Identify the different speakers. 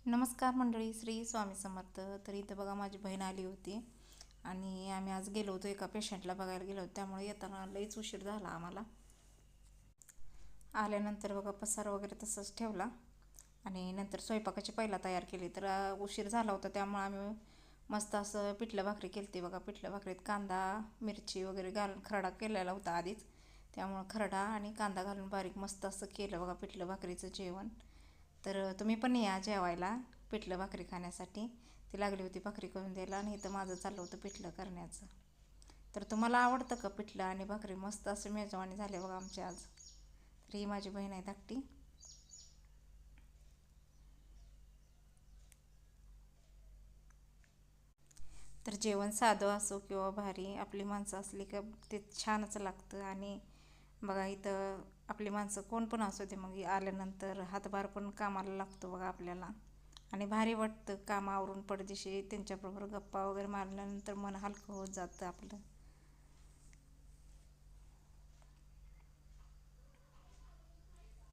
Speaker 1: नमस्कार मंडळी, श्री स्वामी समर्थ. तर इथं बघा माझी बहीण आली होती आणि आम्ही आज गेलो होतो एका पेशंटला बघायला गेलो होतो. त्यामुळे येताना लईच उशीर झाला आम्हाला. आल्यानंतर बघा पसारा वगैरे तसंच ठेवला आणि नंतर स्वयंपाकाची पहिला तयार केली. तर उशीर झाला होता त्यामुळे आम्ही मस्त असं पिठलं भाकरी केली बघा. पिठलं भाकरीत कांदा मिरची वगैरे घालून खरडा केलेला होता आधीच, त्यामुळं खरडा आणि कांदा घालून बारीक मस्त असं केलं बघा पिठलं भाकरीचं जेवण. तर तुम्ही पण या जेवायला पिठलं भाकरी खाण्यासाठी. ती लागली होती भाकरी करून द्यायला आणि इथं माझं चाललं होतं पिठलं करण्याचं. तर तुम्हाला आवडतं का पिठलं आणि भाकरी? मस्त असं मेजवानी झाले बघा आमची आज. तर ही माझी बहीण आहे धाकटी. तर जेवण साधं असो किंवा भारी, आपली माणसं असली का ते छानच लागतं. आणि बघा इथं आपली माणसं कोण पण असू दे, मग आल्यानंतर हातभार पण कामाला लागतो बघा आपल्याला. आणि भारी वाटतं काम आवरून पडदिशी त्यांच्याबरोबर गप्पा वगैरे मारल्यानंतर मन हलकं होत जातं आपलं.